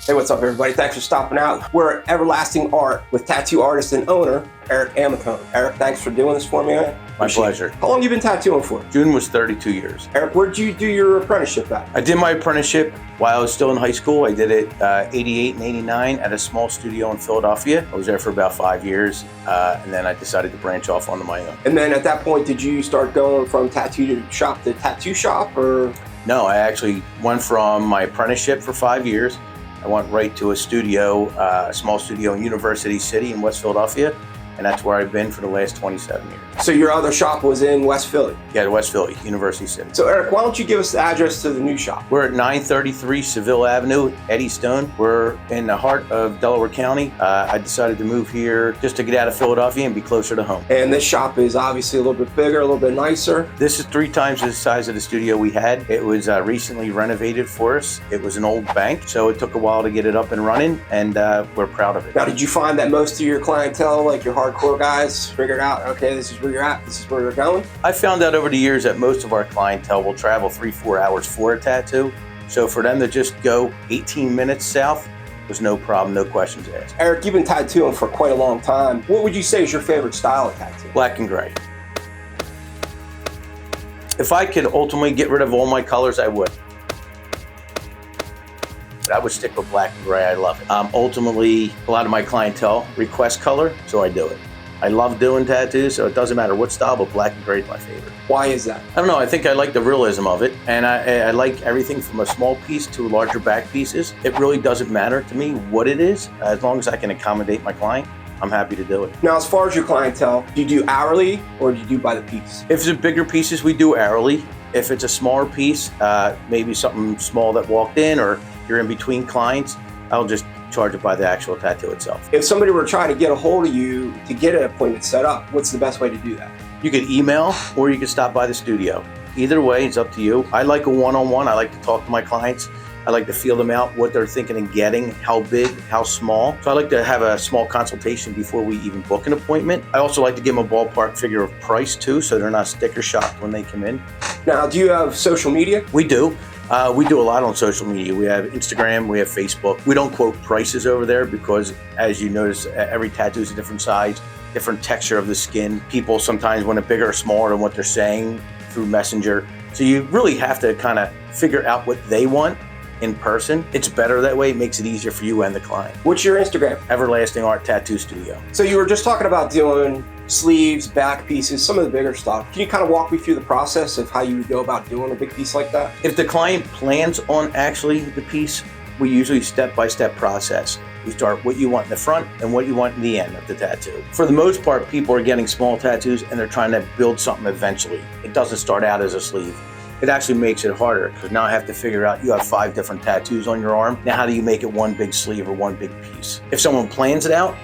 Hey, what's up, everybody? Thanks for stopping out. We're at Everlasting Art with tattoo artist and owner, Eric Amicone. Eric, thanks for doing this for me, man. My pleasure. How long have you been tattooing for? June was 32 years. Eric, where did you do your apprenticeship at? I did my apprenticeship while I was still in high school. I did it 88 and 89 at a small studio in Philadelphia. I was there for about 5 years, and then I decided to branch off onto my own. And then at that point, did you start going from tattoo shop to tattoo shop, or? No, I actually went from my apprenticeship for 5 years. I went right to a studio, a small studio in University City in West Philadelphia, and that's where I've been for the last 27 years. So your other shop was in West Philly? Yeah, West Philly, University City. So Eric, why don't you give us the address to the new shop? We're at 933 Seville Avenue, Eddystone. We're in the heart of Delaware County. I decided to move here just to get out of Philadelphia and be closer to home. And this shop is obviously a little bit bigger, a little bit nicer. This is 3 times the size of the studio we had. It was recently renovated for us. It was an old bank, so it took a while to get it up and running, and we're proud of it. Now, did you find that most of your clientele, like your hardcore guys, figured out, okay, this is where you're at, this is where you're going? I found out over the years that most of our clientele will travel 3-4 hours for a tattoo. So for them to just go 18 minutes south was no problem, no questions asked. Eric, you've been tattooing for quite a long time. What would you say is your favorite style of tattoo? Black and gray. If I could ultimately get rid of all my colors, I would. But I would stick with black and gray. I love it. Ultimately, a lot of my clientele request color, so I do it. I love doing tattoos, so it doesn't matter what style, but black and gray is my favorite. Why is that? I don't know, I think I like the realism of it, and I like everything from a small piece to larger back pieces. It really doesn't matter to me what it is, as long as I can accommodate my client. I'm happy to do it. Now, as far as your clientele, do you do hourly or do you do by the piece? If it's bigger pieces, we do hourly. If it's a smaller piece, maybe something small that walked in, or you're in between clients, I'll just charge it by the actual tattoo itself. If somebody were trying to get a hold of you to get an appointment set up, what's the best way to do that? You could email, or you could stop by the studio. Either way, it's up to you. I like a one-on-one. I like to talk to my clients. I like to feel them out, what they're thinking and getting, how big, how small. So I like to have a small consultation before we even book an appointment. I also like to give them a ballpark figure of price too, so they're not sticker shocked when they come in. Now, do you have social media? We do. We do a lot on social media. We have Instagram, we have Facebook. We don't quote prices over there because, as you notice, every tattoo is a different size, different texture of the skin. People sometimes want it bigger or smaller than what they're saying through Messenger. So you really have to kind of figure out what they want in person. It's better that way. It makes it easier for you and the client. What's your Instagram? Everlasting Art Tattoo Studio. So you were just talking about doing sleeves, back pieces, some of the bigger stuff. Can you kind of walk me through the process of how you would go about doing a big piece like that? If the client plans on actually the piece, we usually step-by-step process. We start what you want in the front and what you want in the end of the tattoo. For the most part, people are getting small tattoos and they're trying to build something eventually. It doesn't start out as a sleeve. It actually makes it harder because now I have to figure out you have 5 different tattoos on your arm. Now how do you make it one big sleeve or one big piece? If someone plans it out,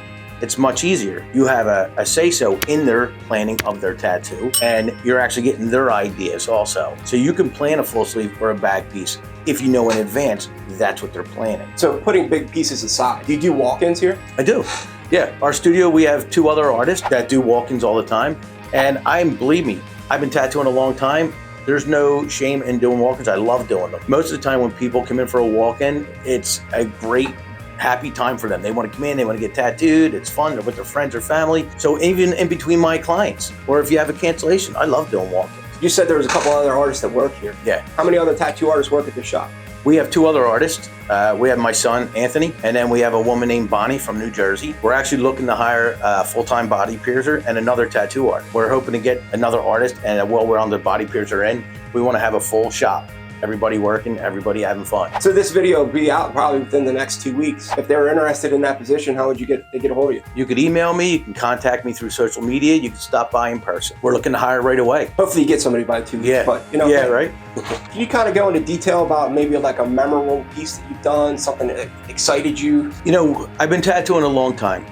it's much easier. You have a say-so in their planning of their tattoo, and you're actually getting their ideas also. So you can plan a full sleeve or a back piece if you know in advance that's what they're planning. So putting big pieces aside, do you do walk-ins here? I do. Yeah, our studio, we have 2 other artists that do walk-ins all the time, and believe me, I've been tattooing a long time. There's no shame in doing walk-ins. I love doing them. Most of the time when people come in for a walk-in, it's a great, happy time for them. They want to come in, they want to get tattooed, it's fun, they're with their friends or family. So even in between my clients, or if you have a cancellation, I love doing walk-ins. You said there was a couple other artists that work here. Yeah. How many other tattoo artists work at the shop? We have 2 other artists. We have my son, Anthony, and then we have a woman named Bonnie from New Jersey. We're actually looking to hire a full-time body piercer and another tattoo artist. We're hoping to get another artist and a well-rounded body piercer in. We want to have a full shop. Everybody working, everybody having fun. So this video will be out probably within the next 2 weeks. If they were interested in that position, how would you get a hold of you? You could email me, you can contact me through social media, you can stop by in person. We're looking to hire right away. Hopefully you get somebody by 2 weeks. Yeah, but, you know, yeah, right? Can you kind of go into detail about maybe like a memorable piece that you've done, something that excited you? You know, I've been tattooing a long time.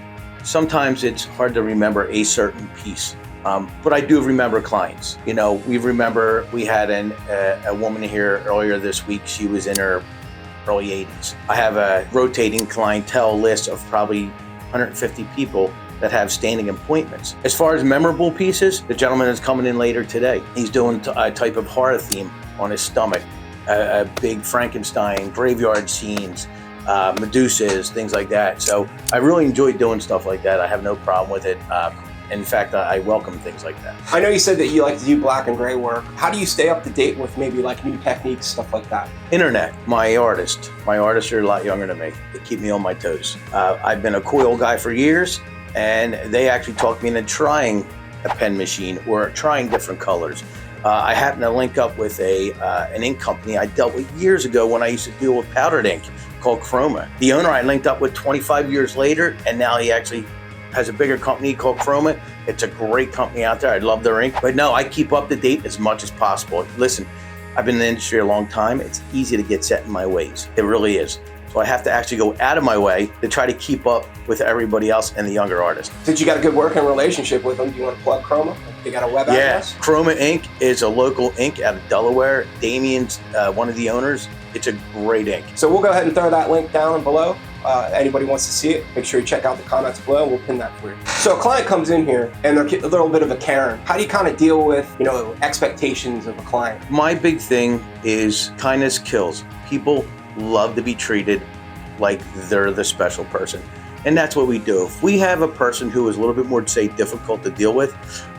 Sometimes it's hard to remember a certain piece. But I do remember clients. You know, we had a woman here earlier this week. She was in her early 80s. I have a rotating clientele list of probably 150 people that have standing appointments. As far as memorable pieces, the gentleman is coming in later today. He's doing a type of horror theme on his stomach, a big Frankenstein, graveyard scenes, Medusas, things like that. So I really enjoy doing stuff like that. I have no problem with it. In fact, I welcome things like that. I know you said that you like to do black and gray work. How do you stay up to date with maybe like new techniques, stuff like that? Internet. My artists are a lot younger than me. They keep me on my toes. I've been a coil guy for years, and they actually talked me into trying a pen machine or trying different colors. I happen to link up with an ink company I dealt with years ago when I used to deal with powdered ink called Chroma. The owner I linked up with 25 years later, and now he actually has a bigger company called Chroma. It's a great company out there. I love their ink. But no, I keep up to date as much as possible. Listen, I've been in the industry a long time. It's easy to get set in my ways. It really is. So I have to actually go out of my way to try to keep up with everybody else and the younger artists. Since you got a good working relationship with them, do you want to plug Chroma? They got a web address? Yeah, Chroma Ink is a local ink out of Delaware. Damien's one of the owners. It's a great ink. So we'll go ahead and throw that link down below. Anybody wants to see it, make sure you check out the comments below. We'll pin that for you. So a client comes in here and they're a little bit of a Karen. How do you kind of deal with, expectations of a client? My big thing is kindness kills. People love to be treated like they're the special person. And that's what we do. If we have a person who is a little bit more, say, difficult to deal with,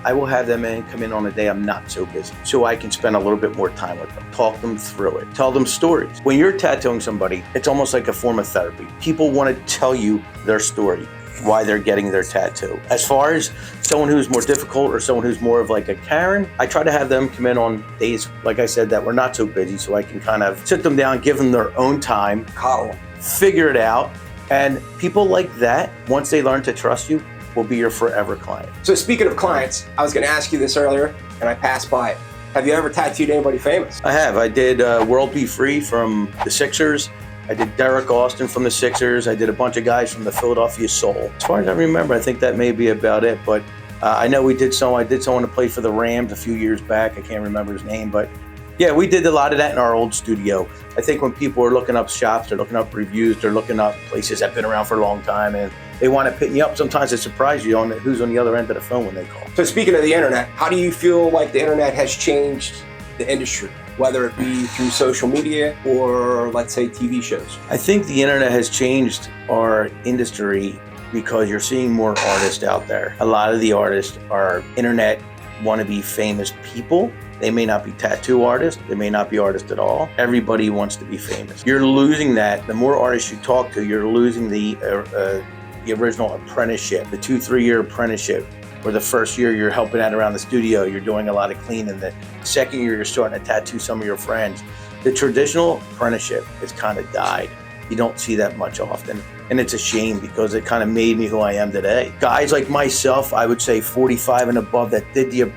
I will have them come in on a day I'm not so busy, so I can spend a little bit more time with them, talk them through it, tell them stories. When you're tattooing somebody, it's almost like a form of therapy. People want to tell you their story, why they're getting their tattoo. As far as someone who's more difficult or someone who's more of like a Karen, I try to have them come in on days, like I said, that we're not so busy, so I can kind of sit them down, give them their own time, Coddle. figure it out. And people like that, once they learn to trust you, will be your forever client. So speaking of clients, I was going to ask you this earlier, and I passed by it. Have you ever tattooed anybody famous? I have. I did World Be Free from the Sixers. I did Derek Austin from the Sixers. I did a bunch of guys from the Philadelphia Soul. As far as I remember, I think that may be about it. But I know I did someone to play for the Rams a few years back. I can't remember his name, but yeah, we did a lot of that in our old studio. I think when people are looking up shops, they're looking up reviews, they're looking up places that have been around for a long time, and they want to pick you up. Sometimes it surprises you on who's on the other end of the phone when they call. So speaking of the internet, how do you feel like the internet has changed the industry, whether it be through social media or, let's say, TV shows? I think the internet has changed our industry because you're seeing more artists out there. A lot of the artists are internet wannabe famous people. They may not be tattoo artists. They may not be artists at all. Everybody wants to be famous. You're losing that. The more artists you talk to, you're losing the original apprenticeship, the 2-3 year apprenticeship, where the first year you're helping out around the studio, you're doing a lot of cleaning. The second year you're starting to tattoo some of your friends. The traditional apprenticeship has kind of died. You don't see that much often. And it's a shame because it kind of made me who I am today. Guys like myself, I would say 45 and above that did the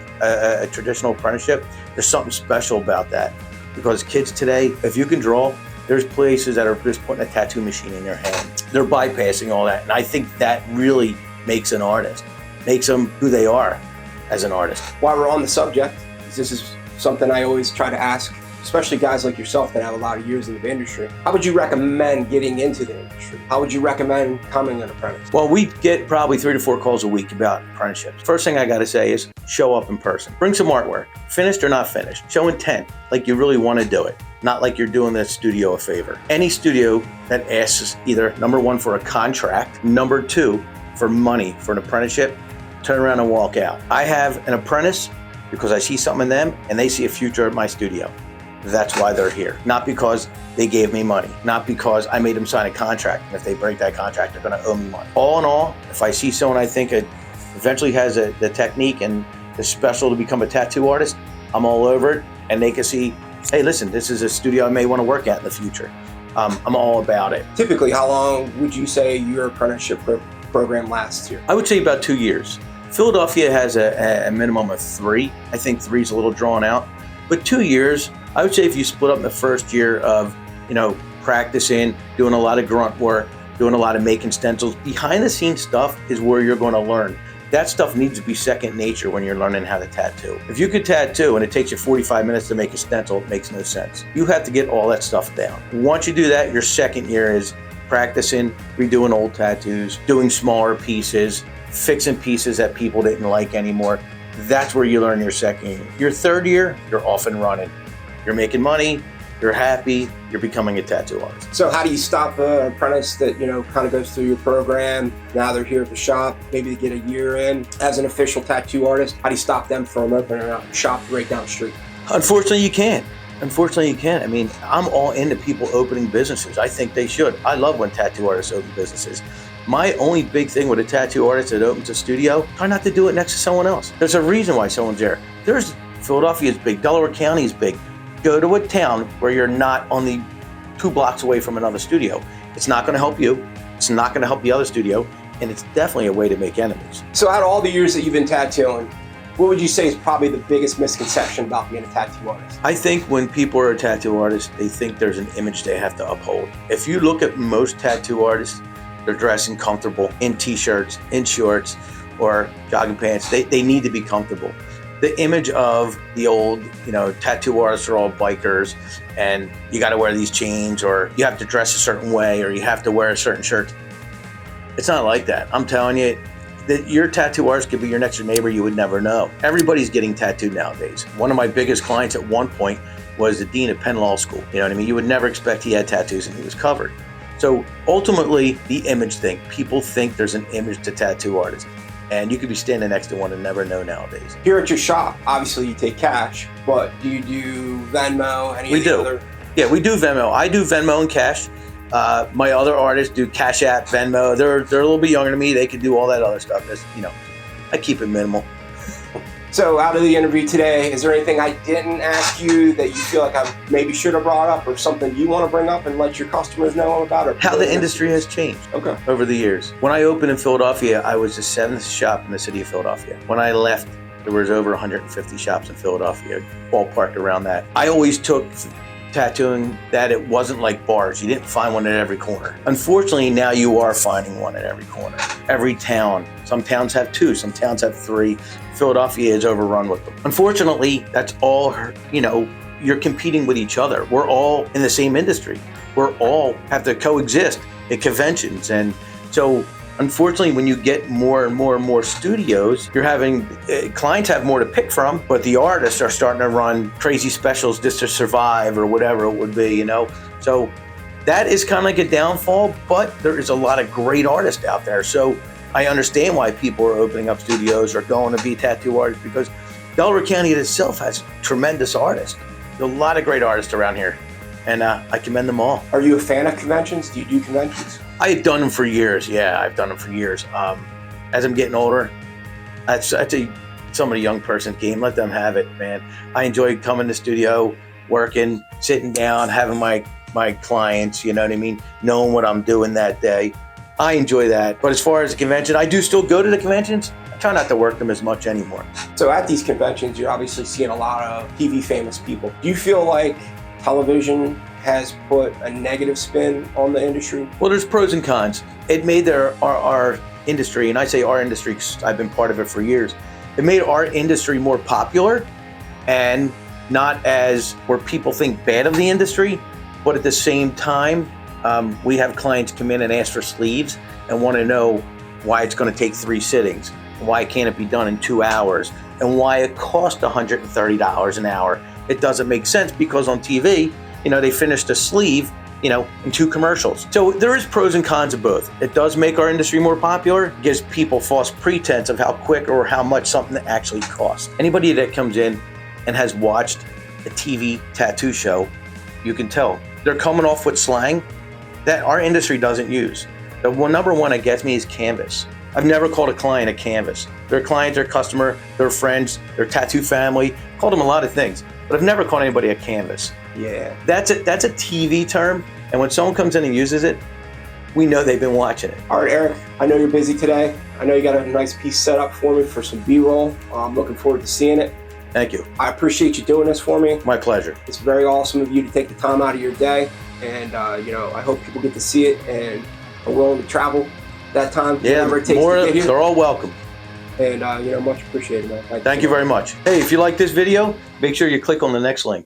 traditional apprenticeship, there's something special about that. Because kids today, if you can draw, there's places that are just putting a tattoo machine in your hand. They're bypassing all that. And I think that really makes an artist, makes them who they are as an artist. While we're on the subject, this is something I always try to ask, especially guys like yourself that have a lot of years in the industry. How would you recommend getting into the industry? How would you recommend becoming an apprentice? Well, we get probably 3 to 4 calls a week about apprenticeships. First thing I got to say is show up in person. Bring some artwork, finished or not finished. Show intent, like you really want to do it, not like you're doing the studio a favor. Any studio that asks either, number one, for a contract, number two, for money for an apprenticeship, turn around and walk out. I have an apprentice because I see something in them and they see a future at my studio. That's why they're here. Not because they gave me money, not because I made them sign a contract. And if they break that contract, they're gonna owe me money. All in all, if I see someone I think eventually has the technique and is special to become a tattoo artist, I'm all over it. And they can see, hey, listen, this is a studio I may wanna work at in the future. I'm all about it. Typically, how long would you say your apprenticeship program lasts here? I would say about 2 years. Philadelphia has a minimum of 3. I think 3 is a little drawn out, but 2 years, I would say if you split up in the first year of, practicing, doing a lot of grunt work, doing a lot of making stencils, behind the scenes stuff is where you're going to learn. That stuff needs to be second nature when you're learning how to tattoo. If you could tattoo and it takes you 45 minutes to make a stencil, it makes no sense. You have to get all that stuff down. Once you do that, your second year is practicing, redoing old tattoos, doing smaller pieces, fixing pieces that people didn't like anymore. That's where you learn your second year. Your third year, you're off and running. You're making money, you're happy, you're becoming a tattoo artist. So how do you stop an apprentice that, kind of goes through your program? Now they're here at the shop, maybe they get a year in as an official tattoo artist. How do you stop them from opening a shop right down the street? Unfortunately, you can't. I mean, I'm all into people opening businesses. I think they should. I love when tattoo artists open businesses. My only big thing with a tattoo artist that opens a studio, try not to do it next to someone else. There's a reason why someone's there. Philadelphia is big, Delaware County is big. Go to a town where you're not only 2 blocks away from another studio. It's not going to help you. It's not going to help the other studio. And it's definitely a way to make enemies. So out of all the years that you've been tattooing, what would you say is probably the biggest misconception about being a tattoo artist? I think when people are a tattoo artist, they think there's an image they have to uphold. If you look at most tattoo artists, they're dressing comfortable in t-shirts, in shorts, or jogging pants. They need to be comfortable. The image of the old, tattoo artists are all bikers and you got to wear these chains, or you have to dress a certain way, or you have to wear a certain shirt. It's not like that. I'm telling you that your tattoo artist could be your next door neighbor. You would never know. Everybody's getting tattooed nowadays. One of my biggest clients at one point was the dean of Penn Law School. You know what I mean? You would never expect he had tattoos and he was covered. So ultimately, the image thing. People think there's an image to tattoo artists. And you could be standing next to one and never know nowadays. Here at your shop, obviously you take cash, but do you do Venmo? We do. Yeah, we do Venmo. I do Venmo and cash. My other artists do Cash App, Venmo. They're a little bit younger than me. They can do all that other stuff. I keep it minimal. So out of the interview today, is there anything I didn't ask you that you feel like I maybe should have brought up, or something you want to bring up and let your customers know about? Or how the industry has changed over the years. When I opened in Philadelphia, I was the 7th shop in the city of Philadelphia. When I left, there was over 150 shops in Philadelphia, ballpark around that. I always took tattooing that it wasn't like bars. You didn't find one at every corner. Unfortunately, now you are finding one at every corner. Every town. Some towns have 2, some towns have 3. Philadelphia is overrun with them. Unfortunately, that's all, you're competing with each other. We're all in the same industry. We're all have to coexist at conventions. And so unfortunately, when you get more and more and more studios, you're having clients have more to pick from, but the artists are starting to run crazy specials just to survive or whatever it would be, So that is kind of like a downfall, but there is a lot of great artists out there. So I understand why people are opening up studios or going to be tattoo artists, because Delaware County itself has tremendous artists. There's a lot of great artists around here, and I commend them all. Are you a fan of conventions? Do you do conventions? I've done them for years. Yeah, I've done them for years. As I'm getting older, that's some of the young person's game. Let them have it, man. I enjoy coming to the studio, working, sitting down, having my clients, you know what I mean, knowing what I'm doing that day. I enjoy that. But as far as the convention, I do still go to the conventions. I try not to work them as much anymore. So at these conventions, you're obviously seeing a lot of TV famous people. Do you feel like television has put a negative spin on the industry? Well, there's pros and cons. It made our industry, and I say our industry because I've been part of it for years, it made our industry more popular and not as where people think bad of the industry, but at the same time, we have clients come in and ask for sleeves and want to know why it's going to take 3 sittings, why can't it be done in 2 hours, and why it costs $130 an hour. It doesn't make sense because on TV, they finished a sleeve, in 2 commercials. So there is pros and cons of both. It does make our industry more popular, gives people false pretense of how quick or how much something actually costs. Anybody that comes in and has watched a TV tattoo show, you can tell they're coming off with slang that our industry doesn't use. The number one that gets me is canvas. I've never called a client a canvas. Their client, their customer, their friends, their tattoo family, called them a lot of things, but I've never called anybody a canvas. Yeah. That's a TV term, and when someone comes in and uses it, we know they've been watching it. All right, Eric, I know you're busy today. I know you got a nice piece set up for me for some B-roll. I'm looking forward to seeing it. Thank you. I appreciate you doing this for me. My pleasure. It's very awesome of you to take the time out of your day, and I hope people get to see it and are willing to travel that time. Yeah, it takes to get here. They're all welcome. And much appreciated, man. Thank you very much. Hey, if you like this video, make sure you click on the next link.